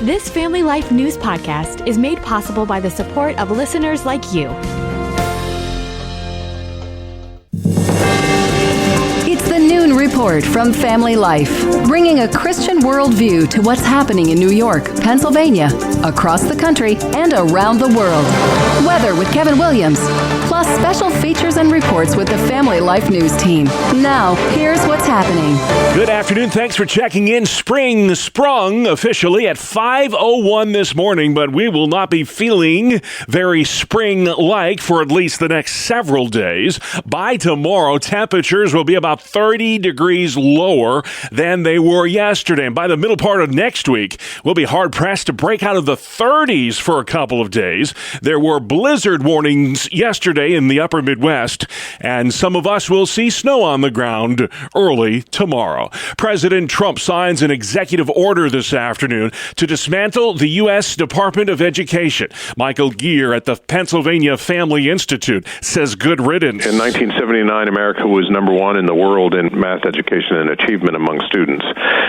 This Family Life News podcast is made possible by the support of listeners like you. It's the Noon Report from Family Life, bringing a Christian worldview to what's happening in New York, Pennsylvania, across the country, and around the world. Weather with Kevin Williams, plus special features and reports with the Family Life News team. Now, here's what's happening. Good afternoon. Thanks for checking in. Spring sprung officially at 5:01 this morning, but we will not be feeling very spring-like for at least the next several days. By tomorrow, temperatures will be about 30 degrees lower than they were yesterday. And by the middle part of next week, we'll be hard-pressed to break out of the 30s for a couple of days. There were blizzard warnings yesterday in the upper Midwest, and some of us will see snow on the ground early tomorrow. President Trump signs an executive order this afternoon to dismantle the U.S. Department of Education. Michael Geer at the Pennsylvania Family Institute says good riddance. In 1979, America was number one in the world in math education and achievement among students,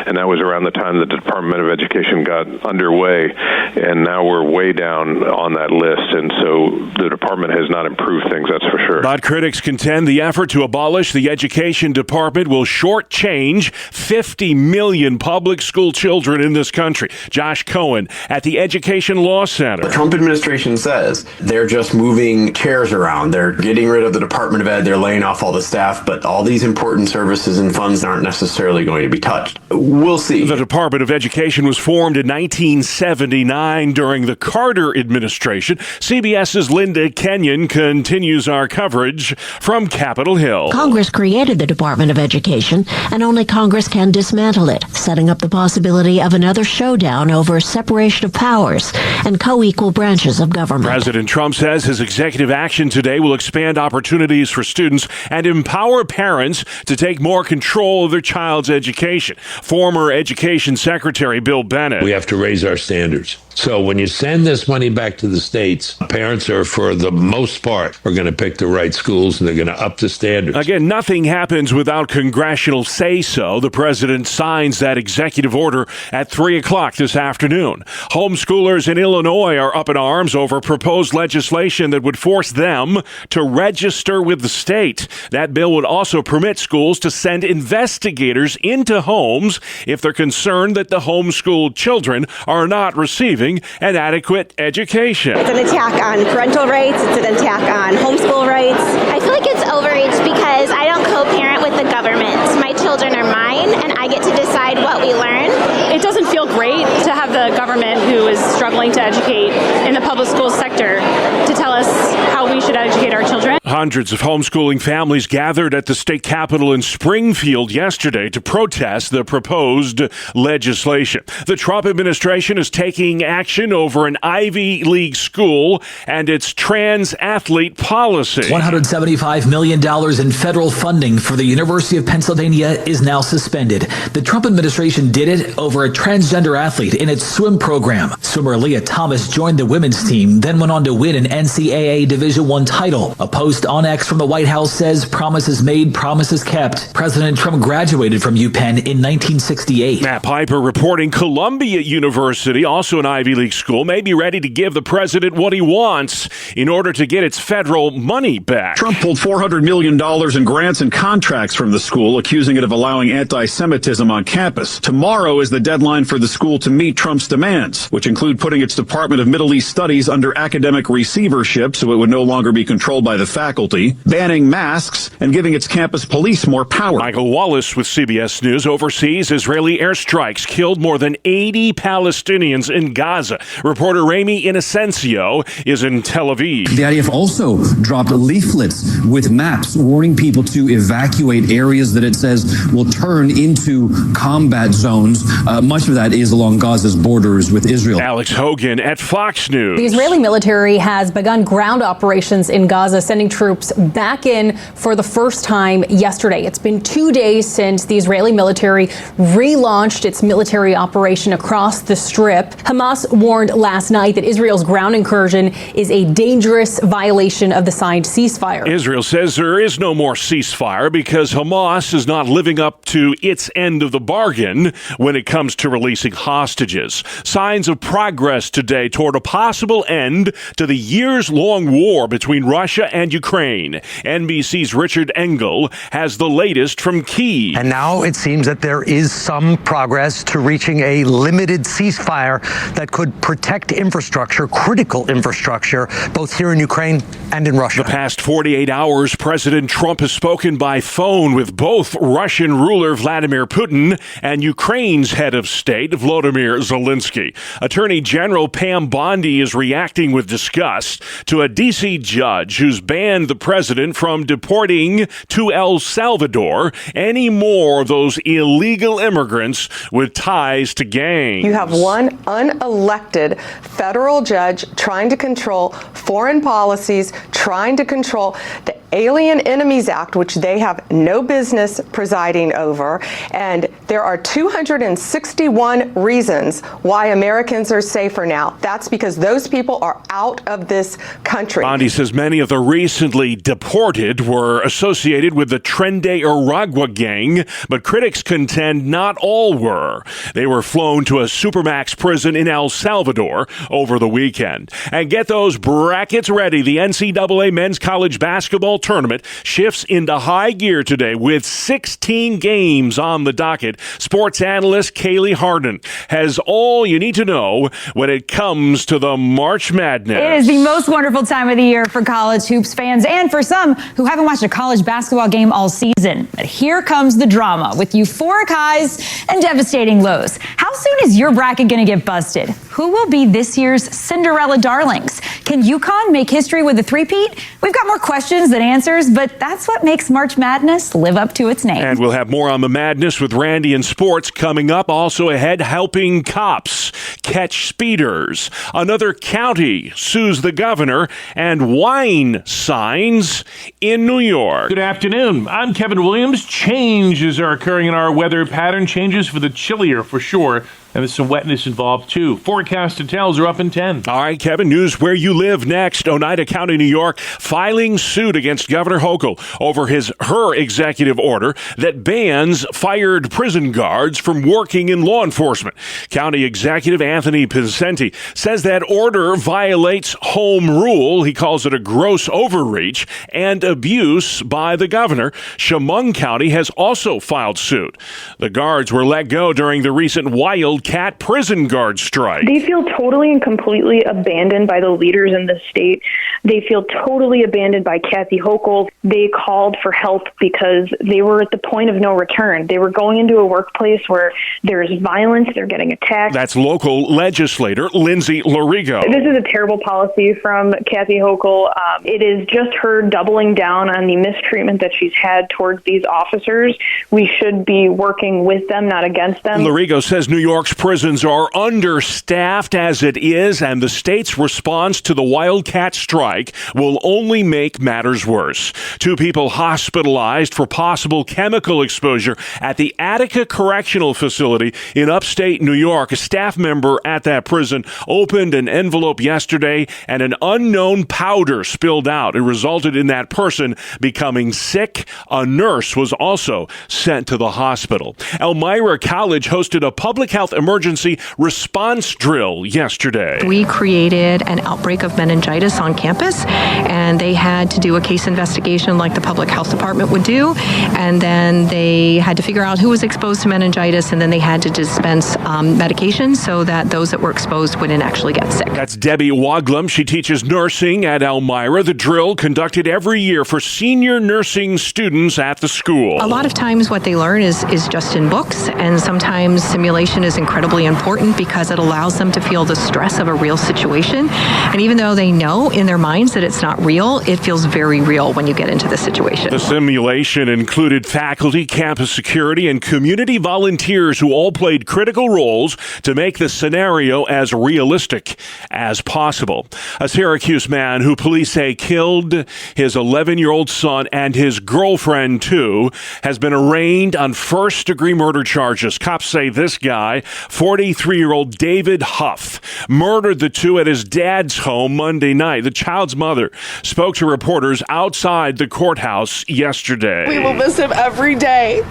and that was around the time the Department of Education got underway, and now we're way down on that list, and so the department has not improved things, that's for sure. But critics contend the effort to abolish the Education Department will shortchange 50 million public school children in this country. Josh Cohen at the Education Law Center. The Trump administration says they're just moving chairs around. They're getting rid of the Department of Ed. They're laying off all the staff, but all these important services and funds aren't necessarily going to be touched. We'll see. The Department of Education was formed in 1979 during the Carter administration. CBS's Linda Kenyon continues our coverage from Capitol Hill. Congress created the Department of Education, and only Congress can dismantle it, setting up the possibility of another showdown over separation of powers and co-equal branches of government. President Trump says his executive action today will expand opportunities for students and empower parents to take more control of their child's education. Former Education Secretary Bill Bennett. We have to raise our standards. So when you send this money back to the states, parents are, for the most part, are going to pick the right schools and they're going to up the standards. Again, nothing happens without congressional say-so. The president signs that executive order at 3 o'clock this afternoon. Homeschoolers in Illinois are up in arms over proposed legislation that would force them to register with the state. That bill would also permit schools to send investigators into homes if they're concerned that the homeschooled children are not receiving an adequate education. It's an attack on parental rights. It's an attack on homeschool rights. I feel like it's overreach because I don't co-parent with the government. My children are mine, and I get to decide what we learn. It doesn't feel great to have the government, who is struggling to educate in the public school sector, to tell us how we should educate our children. Hundreds of homeschooling families gathered at the state capitol in Springfield yesterday to protest the proposed legislation. The Trump administration is taking action over an Ivy League school and its trans athlete policy. $175 million in federal funding for the University of Pennsylvania is now suspended. The Trump administration did it over a transgender athlete in its swim program. Swimmer Leah Thomas joined the women's team, then went on to win an NCAA Division I title. A post on X from the White House says promises made, promises kept. President Trump graduated from UPenn in 1968. Matt Piper reporting Columbia University, also an Ivy League school, may be ready to give the president what he wants in order to get its federal money back. Trump pulled $400 million in grants and contracts from the school, accusing it of allowing anti-Semitism on campus. Tomorrow is the deadline for the school to meet Trump's demands, which include putting its Department of Middle East Studies under academic receivership so it would no longer be controlled by the faculty, banning masks, and giving its campus police more power. Michael Wallace with CBS News. Overseas, Israeli airstrikes killed more than 80 Palestinians in Gaza. Reporter Rami Inocencio is in Tel Aviv. The IDF also dropped leaflets with maps warning people to evacuate areas that it says will turn into combat zones. Much of that is along Gaza's borders with Israel. Alex Hogan at Fox News. The Israeli military has begun ground operations in Gaza, sending troops troops back in for the first time yesterday. It's been 2 days since the Israeli military relaunched its military operation across the Strip. Hamas warned last night that Israel's ground incursion is a dangerous violation of the signed ceasefire. Israel says there is no more ceasefire because Hamas is not living up to its end of the bargain when it comes to releasing hostages. Signs of progress today toward a possible end to the years-long war between Russia and Ukraine. NBC's Richard Engel has the latest from Kyiv. And now it seems that there is some progress to reaching a limited ceasefire that could protect infrastructure, critical infrastructure, both here in Ukraine and in Russia. The past 48 hours, President Trump has spoken by phone with both Russian ruler Vladimir Putin and Ukraine's head of state, Volodymyr Zelensky. Attorney General Pam Bondi is reacting with disgust to a D.C. judge who's banned the president from deporting to El Salvador any more of those illegal immigrants with ties to gangs. You have one unelected federal judge trying to control foreign policies, trying to control the Alien Enemies Act, which they have no business presiding over. And there are 261 reasons why Americans are safer now. That's because those people are out of this country. Bondi says many of the recently deported were associated with the Tren de Aragua gang, but critics contend not all were. They were flown to a Supermax prison in El Salvador over the weekend. And get those brackets ready. The NCAA men's college basketball tournament shifts into high gear today with 16 games on the docket. Sports analyst Kaylee Harden has all you need to know when it comes to the March Madness. It is the most wonderful time of the year for college hoops fans and for some who haven't watched a college basketball game all season. But here comes the drama with euphoric highs and devastating lows. How soon is your bracket going to get busted? Who will be this year's Cinderella darlings? Can UConn make history with a three-peat? We've got more questions than answers, but that's what makes March Madness live up to its name. And we'll have more on the madness with Randy and sports coming up. Also ahead, helping cops catch speeders. Another county sues the governor, and wine signs in New York. Good afternoon. I'm Kevin Williams. Changes are occurring in our weather pattern. Changes for the chillier, for sure. And there's some wetness involved, too. Forecast hotels are up in 10. All right, Kevin, news where you live next. Oneida County, New York, filing suit against Governor Hochul over her executive order that bans fired prison guards from working in law enforcement. County Executive Anthony Pincenti says that order violates home rule. He calls it a gross overreach and abuse by the governor. Chemung County has also filed suit. The guards were let go during the recent Wildcat prison guard strike. They feel totally and completely abandoned by the leaders in the state. They feel totally abandoned by Kathy Hochul. They called for help because they were at the point of no return. They were going into a workplace where there's violence, they're getting attacked. That's local legislator Lindsay Lorigo. This is a terrible policy from Kathy Hochul. It is just her doubling down on the mistreatment that she's had towards these officers. We should be working with them, not against them. Lorigo says New York's prisons are understaffed as it is, and the state's response to the Wildcat strike will only make matters worse. 2 people hospitalized for possible chemical exposure at the Attica Correctional Facility in upstate New York. A staff member at that prison opened an envelope yesterday, and an unknown powder spilled out. It resulted in that person becoming sick. A nurse was also sent to the hospital. Elmira College hosted a public health emergency response drill yesterday. We created an outbreak of meningitis on campus, and they had to do a case investigation like the public health department would do, and then they had to figure out who was exposed to meningitis, and then they had to dispense medication so that those that were exposed wouldn't actually get sick. That's Debbie Waglum. She teaches nursing at Elmira. The drill conducted every year for senior nursing students at the school. A lot of times what they learn is just in books, and sometimes simulation is incredibly important because it allows them to feel the stress of a real situation. And even though they know in their minds that it's not real, it feels very real when you get into the situation. The simulation included faculty, campus security, and community volunteers who all played critical roles to make the scenario as realistic as possible. A Syracuse man who police say killed his 11-year-old son and his girlfriend, too, has been arraigned on first-degree murder charges. Cops say this guy, 43-year-old David Huff, murdered the two at his dad's home Monday night. The child's mother spoke to reporters outside the courthouse yesterday. We will miss him every day,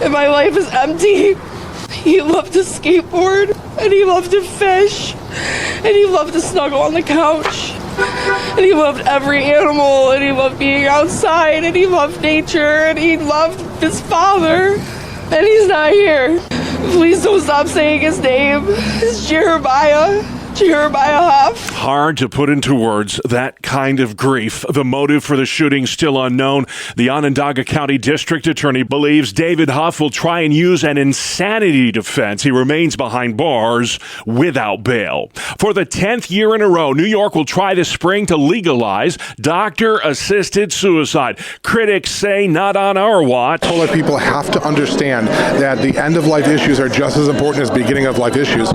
and my life is empty. He loved to skateboard, and he loved to fish, and he loved to snuggle on the couch, and he loved every animal, and he loved being outside, and he loved nature, and he loved his father, and he's not here. Please don't stop saying his name. It's Jeremiah Huff. Hard to put into words that kind of grief. The motive for the shooting still unknown. The Onondaga County District Attorney believes David Huff will try and use an insanity defense. He remains behind bars without bail. For the 10th year in a row, New York will try this spring to legalize doctor-assisted suicide. Critics say not on our watch. Polar people have to understand that the end-of-life issues are just as important as beginning-of-life issues.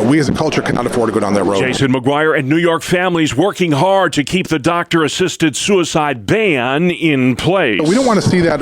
We as a culture cannot afford to go down that road. Jason McGuire and New York families working hard to keep the doctor-assisted suicide ban in place. We don't want to see that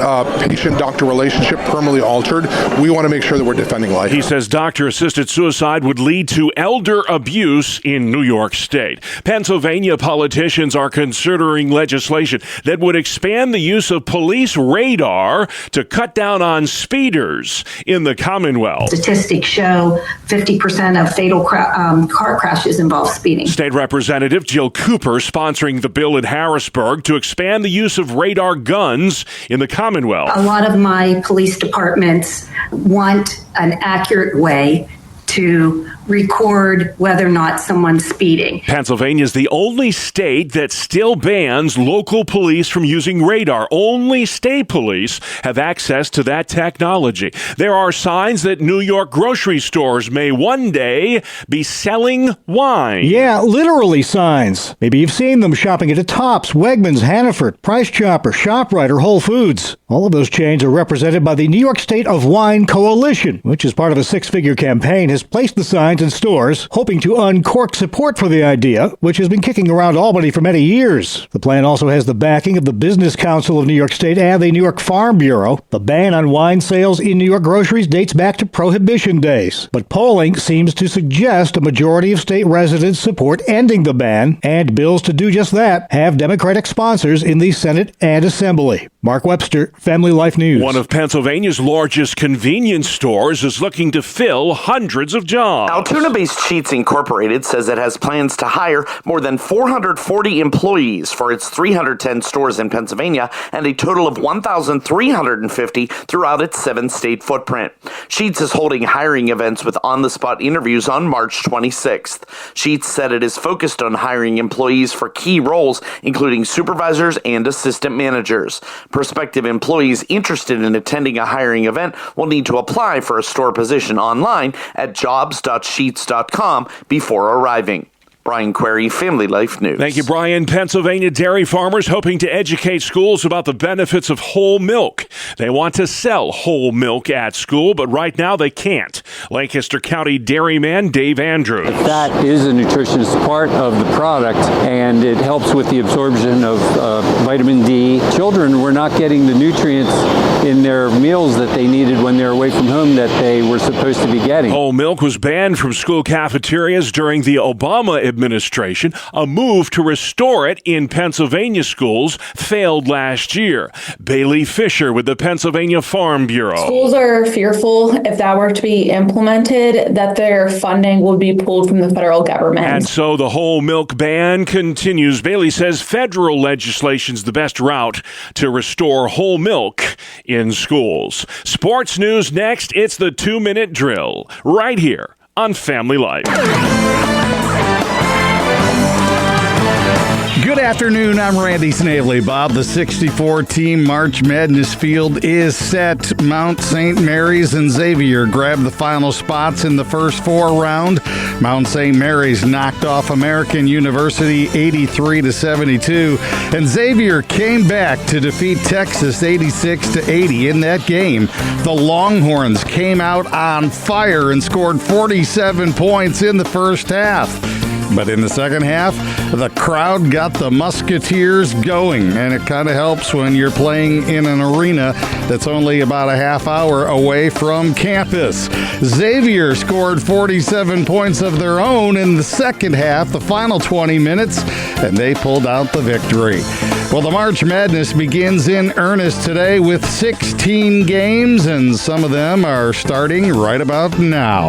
patient-doctor relationship permanently altered. We want to make sure that we're defending life. He says doctor-assisted suicide would lead to elder abuse in New York State. Pennsylvania politicians are considering legislation that would expand the use of police radar to cut down on speeders in the Commonwealth. Statistics show 50% of fatal car crashes involve speeding. State Representative Jill Cooper sponsoring the bill in Harrisburg to expand the use of radar guns in the Commonwealth. A lot of my police departments want an accurate way to record whether or not someone's speeding. Pennsylvania is the only state that still bans local police from using radar. Only state police have access to that technology. There are signs that New York grocery stores may one day be selling wine. Yeah, literally signs. Maybe you've seen them shopping at a Tops, Wegmans, Hannaford, Price Chopper, ShopRite, or Whole Foods. All of those chains are represented by the New York State of Wine Coalition, which is part of a six-figure campaign, has placed the signs in stores, hoping to uncork support for the idea, which has been kicking around Albany for many years. The plan also has the backing of the Business Council of New York State and the New York Farm Bureau. The ban on wine sales in New York groceries dates back to Prohibition days, but polling seems to suggest a majority of state residents support ending the ban, and bills to do just that have Democratic sponsors in the Senate and Assembly. Mark Webster, Family Life News. One of Pennsylvania's largest convenience stores is looking to fill hundreds of jobs. Altoona-based Sheetz Incorporated says it has plans to hire more than 440 employees for its 310 stores in Pennsylvania and a total of 1,350 throughout its 7-state footprint. Sheetz is holding hiring events with on-the-spot interviews on March 26th. Sheetz said it is focused on hiring employees for key roles, including supervisors and assistant managers. Prospective employees interested in attending a hiring event will need to apply for a store position online at jobs.sheetz.com before arriving. Brian Query, Family Life News. Thank you, Brian. Pennsylvania dairy farmers hoping to educate schools about the benefits of whole milk. They want to sell whole milk at school, but right now they can't. Lancaster County dairyman Dave Andrews. Fat is a nutritious part of the product, and it helps with the absorption of vitamin D. Children were not getting the nutrients in their meals that they needed when they're away from home that they were supposed to be getting. Whole milk was banned from school cafeterias during the Obama administration. A move to restore it in Pennsylvania schools failed last year. Bailey Fisher with the Pennsylvania Farm Bureau. Schools are fearful if that were to be implemented that their funding would be pulled from the federal government. And so the whole milk ban continues. Bailey says federal legislation is the best route to restore whole milk in schools. Sports news next. It's the 2-minute drill right here on Family Life. Good afternoon, I'm Randy Snavely. Bob, the 64-team March Madness field is set. Mount St. Mary's and Xavier grabbed the final spots in the first 4 round. Mount St. Mary's knocked off American University 83-72, and Xavier came back to defeat Texas 86-80 in that game. The Longhorns came out on fire and scored 47 points in the first half. But in the second half, the crowd got the Musketeers going, and it kind of helps when you're playing in an arena that's only about a half hour away from campus. Xavier scored 47 points of their own in the second half, the final 20 minutes, and they pulled out the victory. Well, the March Madness begins in earnest today with 16 games, and some of them are starting right about now.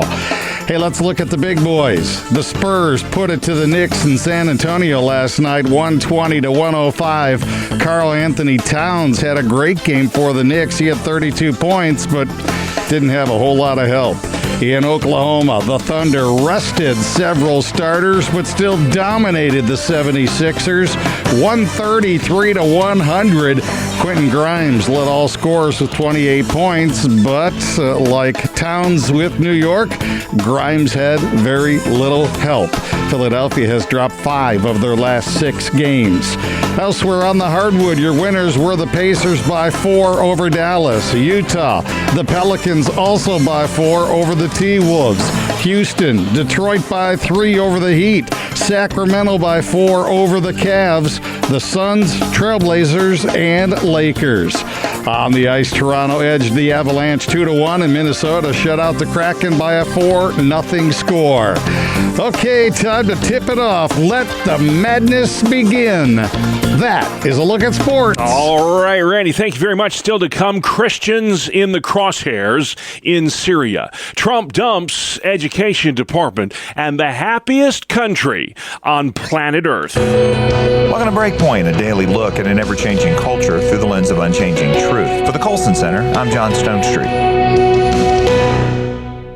Hey, let's look at the big boys. The Spurs put it to the Knicks in San Antonio last night, 120-105. Karl Anthony Towns had a great game for the Knicks. He had 32 points, but didn't have a whole lot of help. In Oklahoma, the Thunder rested several starters, but still dominated the 76ers, 133-100. Quentin Grimes led all scorers with 28 points, but like Towns with New York, Grimes had very little help. Philadelphia has dropped 5 of their last 6 games. Elsewhere on the hardwood, your winners were the Pacers by 4 over Dallas. Utah, the Pelicans also by 4 over the T-Wolves. Houston, Detroit by 3 over the Heat. Sacramento by 4 over the Cavs. The Suns, Trailblazers, and Lakers. On the ice, Toronto edged the Avalanche 2-1, and Minnesota shut out the Kraken by a 4-0 score. Okay, time to tip it off. Let the madness begin. That is a look at sports. All right, Randy, thank you very much. Still to come, Christians in the crosshairs in Syria. Trump dumps education department and the happiest country on planet Earth. Welcome to Breakpoint, a daily look at an ever-changing culture through the lens of unchanging truth. For the Colson Center, I'm John Stonestreet.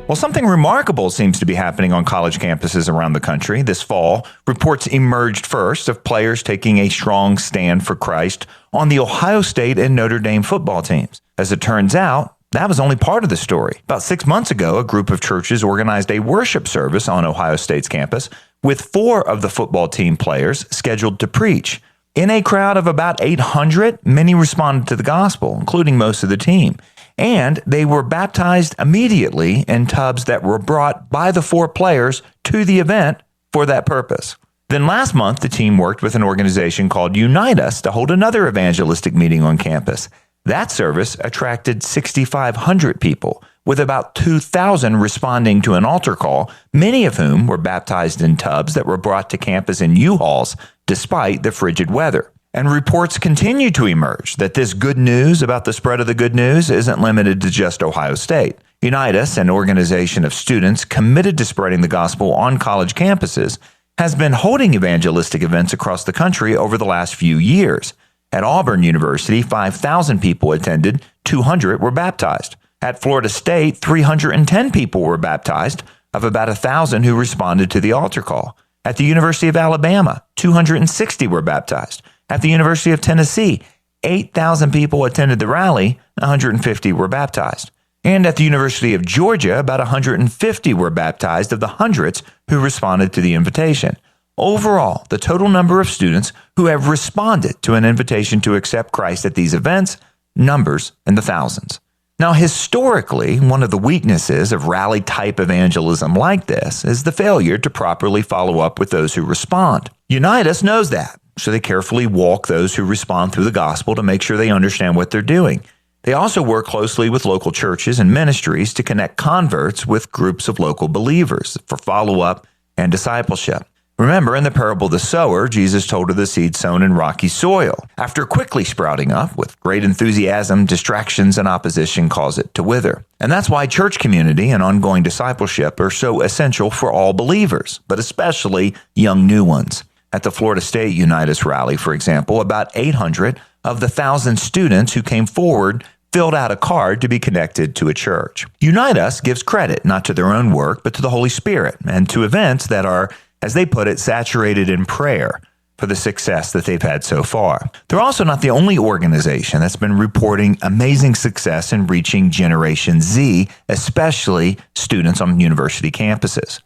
Well, something remarkable seems to be happening on college campuses around the country. This fall, reports emerged first of players taking a strong stand for Christ on the Ohio State and Notre Dame football teams. As it turns out, that was only part of the story. About 6 months ago, a group of churches organized a worship service on Ohio State's campus with 4 of the football team players scheduled to preach. In a crowd of about 800, many responded to the gospel, including most of the team. And they were baptized immediately in tubs that were brought by the 4 players to the event for that purpose. Then last month, the team worked with an organization called Unite Us to hold another evangelistic meeting on campus. That service attracted 6,500 people, with about 2,000 responding to an altar call, many of whom were baptized in tubs that were brought to campus in U-Hauls, despite the frigid weather. And reports continue to emerge that this good news about the spread of the good news isn't limited to just Ohio State. Unite Us, an organization of students committed to spreading the gospel on college campuses, has been holding evangelistic events across the country over the last few years. At Auburn University, 5,000 people attended, 200 were baptized. At Florida State, 310 people were baptized, of about 1,000 who responded to the altar call. At the University of Alabama, 260 were baptized. At the University of Tennessee, 8,000 people attended the rally, 150 were baptized. And at the University of Georgia, about 150 were baptized of the hundreds who responded to the invitation. Overall, the total number of students who have responded to an invitation to accept Christ at these events numbers in the thousands. Now, historically, one of the weaknesses of rally-type evangelism like this is the failure to properly follow up with those who respond. Unite Us knows that, so they carefully walk those who respond through the gospel to make sure they understand what they're doing. They also work closely with local churches and ministries to connect converts with groups of local believers for follow-up and discipleship. Remember, in the parable of the sower, Jesus told of the seed sown in rocky soil. After quickly sprouting up with great enthusiasm, distractions and opposition cause it to wither. And that's why church community and ongoing discipleship are so essential for all believers, but especially young new ones. At the Florida State Unite Us rally, for example, about 800 of the 1,000 students who came forward filled out a card to be connected to a church. Unite Us gives credit not to their own work, but to the Holy Spirit and to events that are, as they put it, saturated in prayer. for the success that they've had so far. They're also not the only organization that's been reporting amazing success in reaching Generation Z, especially students on university campuses.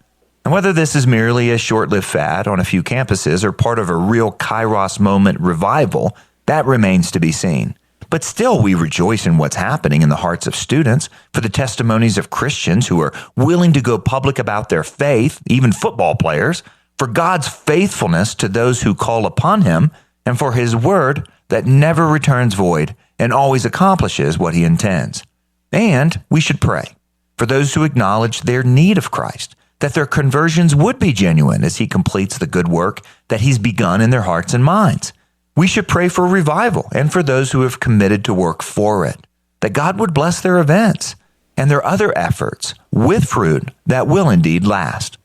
And whether this is merely a short-lived fad on a few campuses or part of a real Kairos moment revival, that remains to be seen. But still, we rejoice in what's happening in the hearts of students, for the testimonies of Christians who are willing to go public about their faith, even football players, for God's faithfulness to those who call upon him, and for his word that never returns void and always accomplishes what he intends. And we should pray for those who acknowledge their need of Christ, that their conversions would be genuine as he completes the good work that he's begun in their hearts and minds. We should pray for revival and for those who have committed to work for it, that God would bless their events and their other efforts with fruit that will indeed last.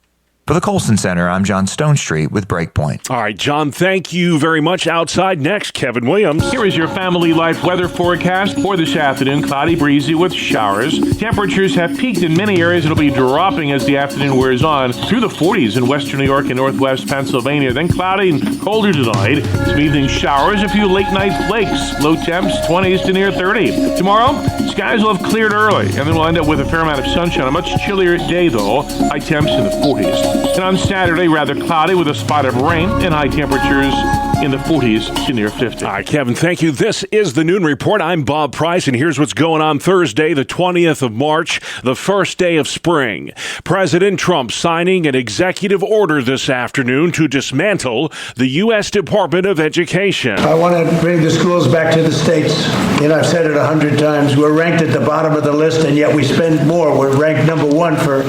For the Colson Center, I'm John Stonestreet with Breakpoint. All right, John, thank you very much. Outside next, Kevin Williams. Here is your family life weather forecast for this afternoon. Cloudy, breezy with showers. Temperatures have peaked in many areas. It'll be dropping as the afternoon wears on through the 40s in western New York and northwest Pennsylvania. Then cloudy and colder tonight. Some evening showers, a few late night flakes. Low temps 20s to near 30. Tomorrow, skies will have cleared early, and then we'll end up with a fair amount of sunshine. A much chillier day, though. High temps in the 40s. And on Saturday, rather cloudy with a spot of rain and high temperatures in the 40s to near 50. All right, Kevin, thank you. This is the Noon Report. I'm Bob Price, and here's what's going on Thursday, the 20th of March, the first day of spring. President Trump signing an executive order this afternoon to dismantle the U.S. Department of Education. I want to bring the schools back to the states. You know, I've said it 100 times. We're ranked at the bottom of the list, and yet we spend more. We're ranked number one for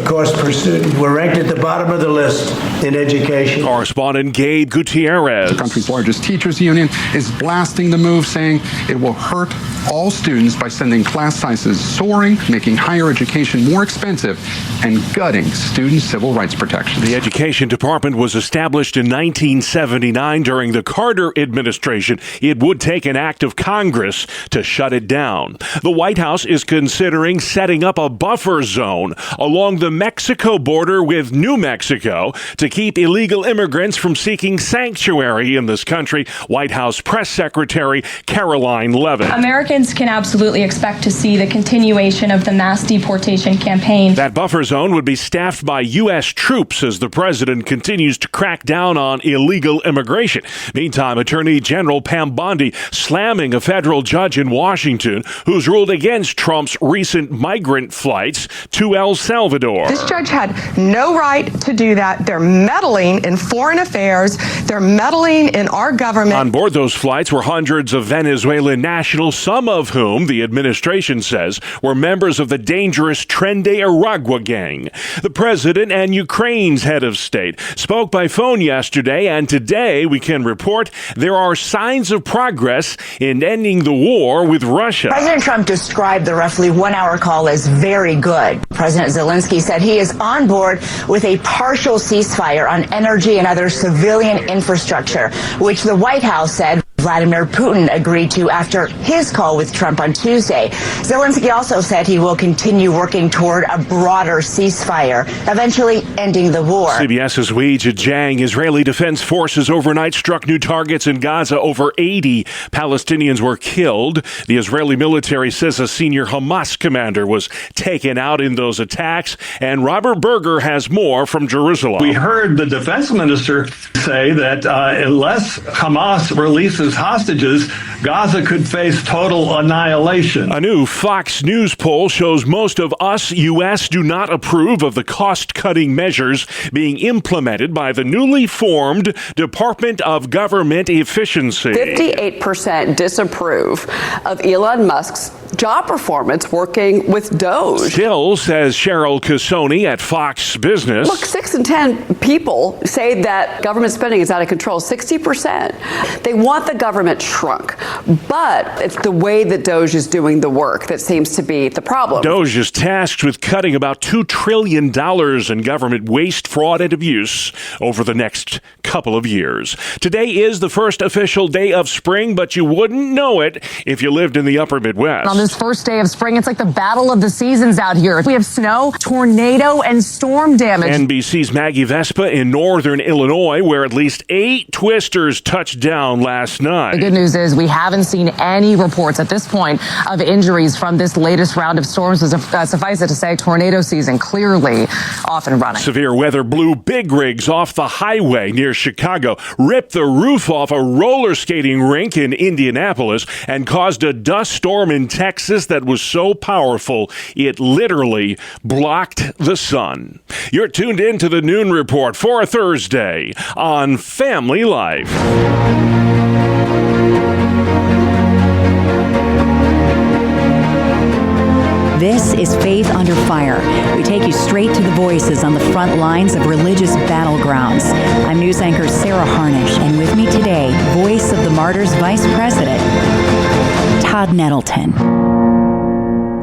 cost per student. We're ranked at the bottom of the list in education. Correspondent Gabe Gutierrez. The country's largest teachers union is blasting the move, saying it will hurt all students by sending class sizes soaring, making higher education more expensive, and gutting student civil rights protections. The Education Department was established in 1979 during the Carter administration. It would take an act of Congress to shut it down. The White House is considering setting up a buffer zone along the Mexico border with New Mexico to keep illegal immigrants from seeking sanctuary in this country. White House Press Secretary Caroline Leavitt. Americans can absolutely expect to see the continuation of the mass deportation campaign. That buffer zone would be staffed by U.S. troops as the president continues to crack down on illegal immigration. Meantime, Attorney General Pam Bondi slamming a federal judge in Washington who's ruled against Trump's recent migrant flights to El Salvador. This judge had no right to do that. They're meddling in foreign affairs. They're meddling in our government. On board those flights were hundreds of Venezuelan nationals, some of whom the administration says were members of the dangerous Tren de Aragua gang. The president and Ukraine's head of state spoke by phone yesterday, and today we can report there are signs of progress in ending the war with Russia. President Trump described the roughly 1 hour call as very good. President Zelensky said he is on board with a partial ceasefire on energy and other civilian infrastructure, which the White House said Vladimir Putin agreed to after his call with Trump on Tuesday. Zelensky also said he will continue working toward a broader ceasefire, eventually ending the war. CBS's Weijia Jiang. Israeli Defense Forces overnight struck new targets in Gaza. Over 80 Palestinians were killed. The Israeli military says a senior Hamas commander was taken out in those attacks. And Robert Berger has more from Jerusalem. We heard the defense minister say that unless Hamas releases hostages, Gaza could face total annihilation. A new Fox News poll shows most of us, U.S., do not approve of the cost-cutting measures being implemented by the newly formed Department of Government Efficiency. 58% disapprove of Elon Musk's job performance working with Doge. Still, says Cheryl Casoni at Fox Business. Look, 6 in 10 people say that government spending is out of control. 60%. They want the government shrunk. But it's the way that DOGE is doing the work that seems to be the problem. DOGE is tasked with cutting about $2 trillion in government waste, fraud, and abuse over the next couple of years. Today is the first official day of spring, but you wouldn't know it if you lived in the upper Midwest. On this first day of spring, it's like the battle of the seasons out here. We have snow, tornado, and storm damage. NBC's Maggie Vespa in northern Illinois, where at least 8 twisters touched down last night. The good news is we haven't seen any reports at this point of injuries from this latest round of storms. Suffice it to say, tornado season clearly off and running. Severe weather blew big rigs off the highway near Chicago, ripped the roof off a roller skating rink in Indianapolis, and caused a dust storm in Texas that was so powerful it literally blocked the sun. You're tuned in to the Noon Report for Thursday on Family Life. This is Faith Under Fire. We take you straight to the voices on the front lines of religious battlegrounds. I'm news anchor Sarah Harnish, and with me today, Voice of the Martyrs Vice President, Todd Nettleton.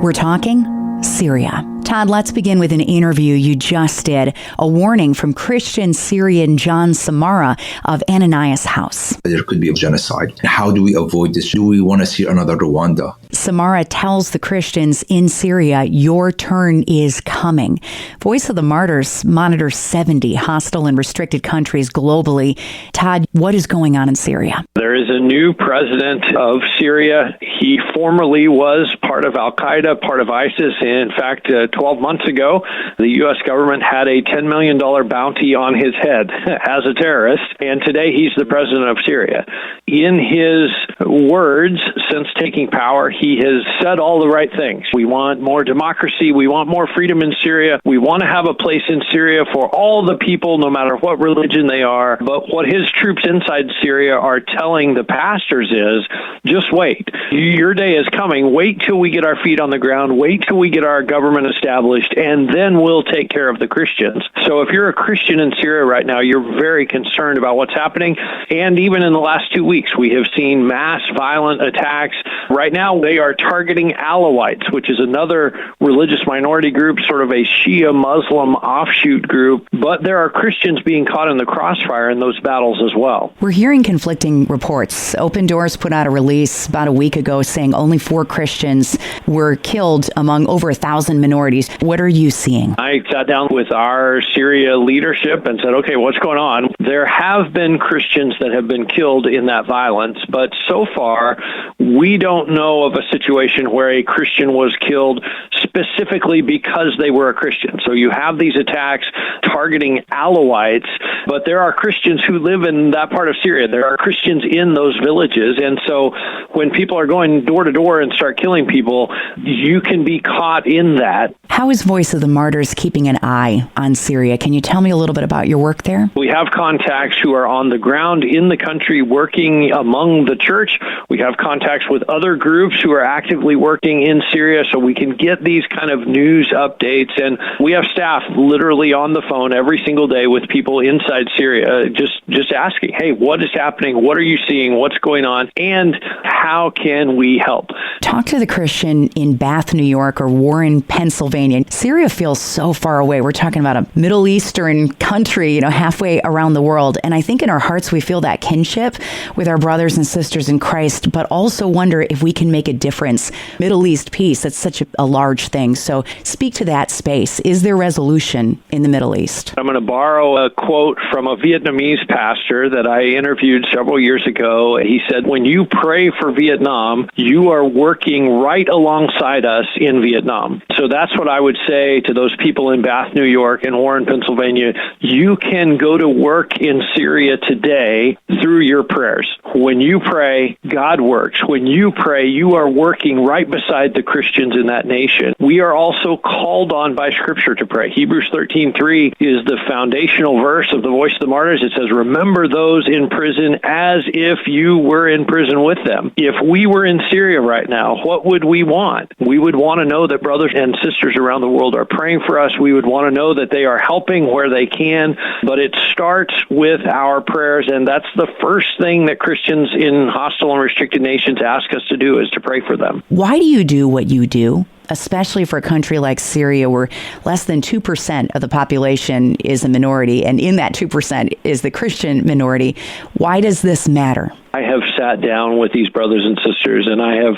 We're talking Syria. Todd, let's begin with an interview you just did, a warning from Christian Syrian John Samara of Ananias House. There could be a genocide. How do we avoid this? Do we want to see another Rwanda? Samara tells the Christians in Syria, your turn is coming. Voice of the Martyrs monitors 70 hostile and restricted countries globally. Todd, what is going on in Syria? There is a new president of Syria. He formerly was part of Al-Qaeda, part of ISIS. In fact, 12 months ago, the U.S. government had a $10 million bounty on his head as a terrorist, and today he's the president of Syria. In his words, since taking power, he has said all the right things. We want more democracy. We want more freedom in Syria. We want to have a place in Syria for all the people, no matter what religion they are. But what his troops inside Syria are telling the pastors is, just wait. Your day is coming. Wait till we get our feet on the ground. Wait till we get our government established, and then we'll take care of the Christians. So if you're a Christian in Syria right now, you're very concerned about what's happening. And even in the last 2 weeks, we have seen mass violent attacks. Right now, they are targeting Alawites, which is another religious minority group, sort of a Shia Muslim offshoot group. But there are Christians being caught in the crossfire in those battles as well. We're hearing conflicting reports. Open Doors put out a release about a week ago saying only 4 Christians were killed among over 1,000 minorities. What are you seeing? I sat down with our Syria leadership and said, okay, what's going on? There have been Christians that have been killed in that violence, but so far, we don't know of a situation where a Christian was killed specifically because they were a Christian. So you have these attacks targeting Alawites, but there are Christians who live in that part of Syria. There are Christians in those villages. And so when people are going door to door and start killing people, you can be caught in that. How is Voice of the Martyrs keeping an eye on Syria? Can you tell me a little bit about your work there? We have contacts who are on the ground in the country working among the church. We have contacts with other groups who are actively working in Syria, so we can get these kind of news updates. And we have staff literally on the phone every single day with people inside Syria, just asking, hey, what is happening? What are you seeing? What's going on? And how can we help? Talk to the Christian in Bath, New York, or Warren, Pennsylvania. Syria feels so far away. We're talking about a Middle Eastern country, halfway around the world. And I think in our hearts, we feel that kinship with our brothers and sisters in Christ, but also wonder if we can make a difference. Middle East peace, that's such a large thing. So speak to that space. Is there resolution in the Middle East? I'm going to borrow a quote from a Vietnamese pastor that I interviewed several years ago. He said, when you pray for Vietnam, you are working right alongside us in Vietnam. So that's what I would say to those people in Bath, New York, and Warren, Pennsylvania. You can go to work in Syria today through your prayers. When you pray, God works. When you pray, you are working right beside the Christians in that nation. we are also called on by Scripture to pray. Hebrews 13:3 is the foundational verse of the Voice of the Martyrs. It says, remember those in prison as if you were in prison with them. If we were in Syria right now, what would we want? We would want to know that brothers and sisters around the world are praying for us. We would want to know that they are helping where they can, but it starts with our prayers, and that's the first thing that Christians in hostile and restricted nations ask us to do, is to pray for them. Why do you do what you do, especially for a country like Syria, where less than 2% of the population is a minority, and in that 2% is the Christian minority? Why does this matter? I have sat down with these brothers and sisters, and I have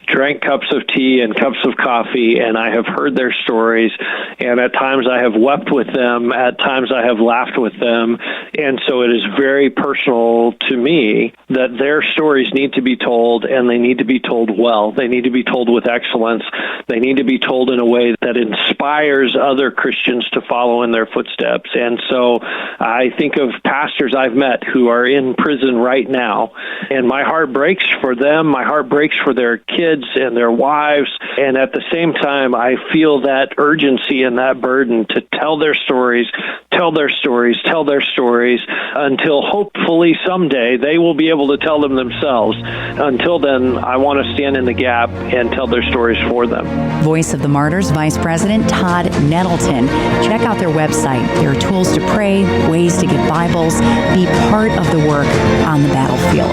drank cups of tea and cups of coffee, and I have heard their stories, and at times I have wept with them, at times I have laughed with them, and so it is very personal to me that their stories need to be told, and they need to be told well. They need to be told with excellence. They need to be told in a way that inspires other Christians to follow in their footsteps. And so I think of pastors I've met who are in prison right now, and my heart breaks for them. My heart breaks for their kids and their wives. And at the same time, I feel that urgency and that burden to tell their stories, until hopefully someday they will be able to tell them themselves. Until then, I want to stand in the gap and tell their stories for them. Voice of the Martyrs Vice President Todd Nettleton. Check out their website. There are tools to pray, ways to get Bibles, be part of the work on the battlefield.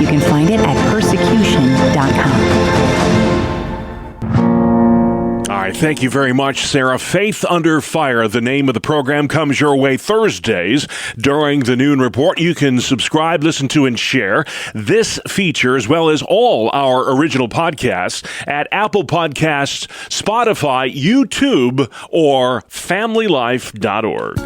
You can find it at persecution.com. All right, thank you very much, Sarah. Faith Under Fire, the name of the program, comes your way Thursdays during the Noon Report. You can subscribe, listen to, and share this feature, as well as all our original podcasts, at Apple Podcasts, Spotify, YouTube, or FamilyLife.org.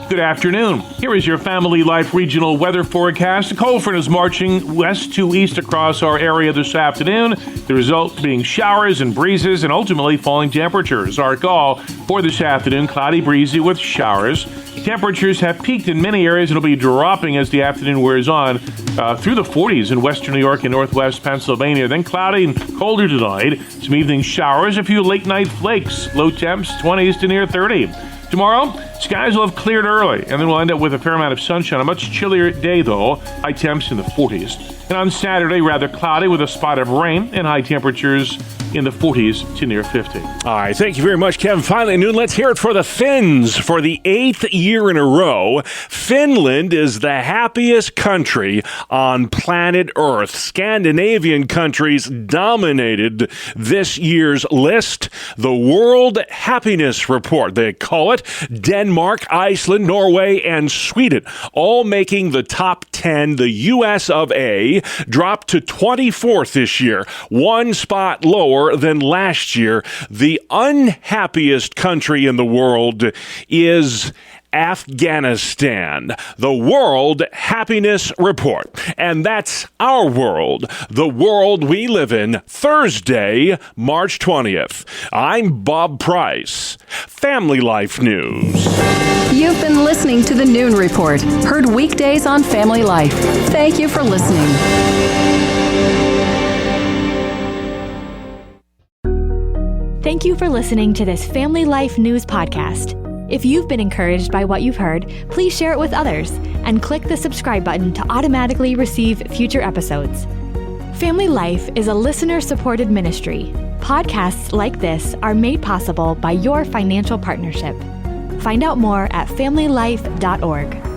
Good afternoon. Here is your Family Life regional weather forecast. A cold front is marching west to east across our area this afternoon. The result being showers and breezes and ultimately falling temperatures. Our call for this afternoon, cloudy, breezy with showers. Temperatures have peaked in many areas and will be dropping as the afternoon wears on through the 40s in western New York and northwest Pennsylvania. Then cloudy and colder tonight. Some evening showers, a few late night flakes. Low temps 20s to near 30. Tomorrow, skies will have cleared early, and then we'll end up with a fair amount of sunshine. A much chillier day, though, high temps in the 40s. And on Saturday, rather cloudy with a spot of rain and high temperatures in the 40s to near 50. All right, thank you very much, Kevin. Finally, noon, let's hear it for the Finns. For the 8th year in a row, Finland is the happiest country on planet Earth. Scandinavian countries dominated this year's list. The World Happiness Report, they call it. Denmark, Iceland, Norway, and Sweden, all making the top 10. The U.S. of A. dropped to 24th this year, one spot lower than last year. The unhappiest country in the world is Afghanistan. The World Happiness Report. And that's our world, the world we live in, Thursday, March 20th. I'm Bob Price. Family Life News. You've been listening to the Noon Report, heard weekdays on Family Life. Thank you for listening. Thank you for listening to this Family Life News podcast. If you've been encouraged by what you've heard, please share it with others and click the subscribe button to automatically receive future episodes. Family Life is a listener-supported ministry. Podcasts like this are made possible by your financial partnership. Find out more at familylife.org.